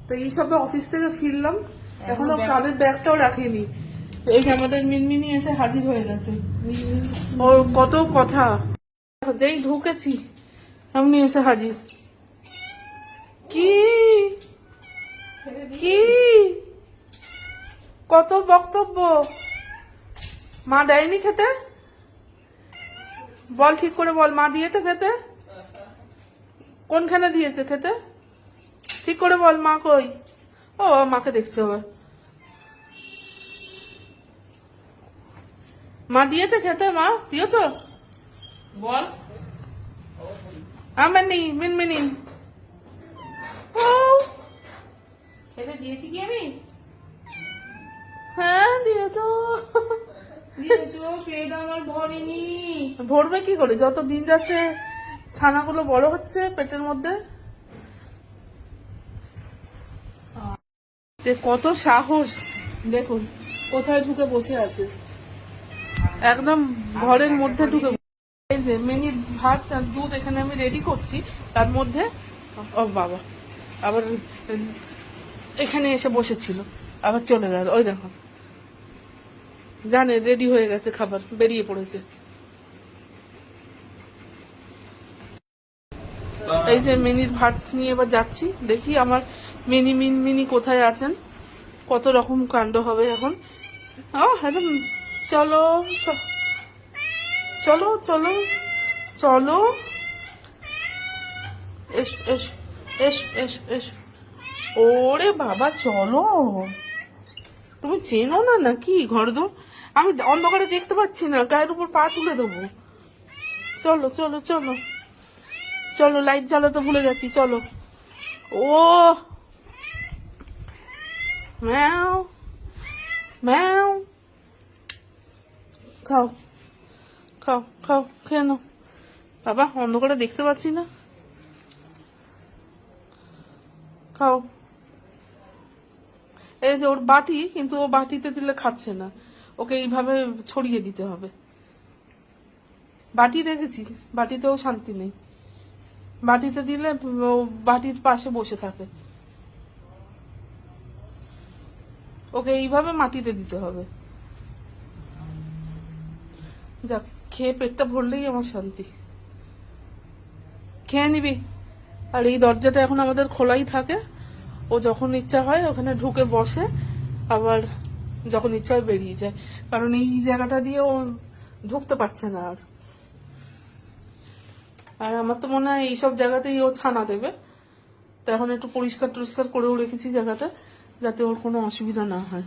তো এইসবে অফিস থেকে ফিরলাম, এখনো কাঁধের ব্যাগটাও রাখিনি। এই যে আমাদের মিনমিনি এসে হাজির হয়ে গেছে। ওর কত কথা, যেই ঢুকেছি এমনি এসে হাজির। কি কি কত বক্তব্য, মা দেয়নি খেতে? বল ঠিক করে বল, মা দিয়েছে খেতে? কোনখানে দিয়েছে খেতে? ঠিক করে বল, মা কই? ও মাকে দেখছে আবার। মা দিয়েছে খেতে? মা দিয়েছ? বল। আমানি মিনমিনি ও খেতে দিয়েছি কি আমি? হ্যাঁ দিয়েছ। পেট আমার ভরেনি। ভরবে কি করে? যত দিন যাচ্ছে ছানাগুলো বড় হচ্ছে পেটের মধ্যে। যে কত সাহস দেখুন, কোথায় ঢুকে বসে আছে, একদম ঘরের মধ্যে ঢুকে। এই যে মিনিট ভাত আর দুধ এখানে আমি রেডি করছি, তার মধ্যে ও বাবা আবার এখানে এসে বসেছিল, আবার চলে গেল। ওই দেখো, জানে রেডি হয়ে গেছে খাবার, বেরিয়ে পড়েছে। এই যে মিনির ভাত নিয়ে এবার যাচ্ছি, দেখি আমার মিনি কোথায় আছেন। কত রকম কাণ্ড হবে এখন। একদম চলো চলো চলো চলো, S S S S S. ওরে বাবা চলো, তুমি চেনো না নাকি ঘরদোর? আমি অন্ধকারে দেখতে পাচ্ছি না, গায়ের উপর পা তুলে দেবো। চলো চলো চলো চলো, লাইট জ্বালাতে ভুলে গেছি, চলো। ও ম্যাও ম্যাও, খাও খাও খাও, খেয়ে নাও। বাবা অন্ধকারে দেখতে পাচ্ছি না, খাও। এই যে ওর বাটি, কিন্তু ও বাটিতে দিলে খাচ্ছে না, ওকে এইভাবে ছড়িয়ে দিতে হবে। বাটি রেখেছি, বাটিতেও শান্তি নেই, বাটিতে দিলে ও বাটির পাশে বসে থাকে, ওকে এইভাবে মাটিতে দিতে হবে। যাক, খেয়ে পেটটা ভরলেই আমার শান্তি। খেয়ে নিবি। আর এই দরজাটা এখন আমাদের খোলাই থাকে, ও যখন ইচ্ছা হয় ওখানে ঢুকে বসে, আবার যখন ইচ্ছা হয় বেরিয়ে যায়, কারণ এই জায়গাটা দিয়ে ও ঢুকতে পারছে না আর। আর আমার তো মনে হয় এইসব জায়গাতেই ও ছানা দেবে, তো এখন একটু পরিষ্কার টরিষ্কার করেও রেখেছি জায়গাটা, যাতে ওর কোনো অসুবিধা না হয়।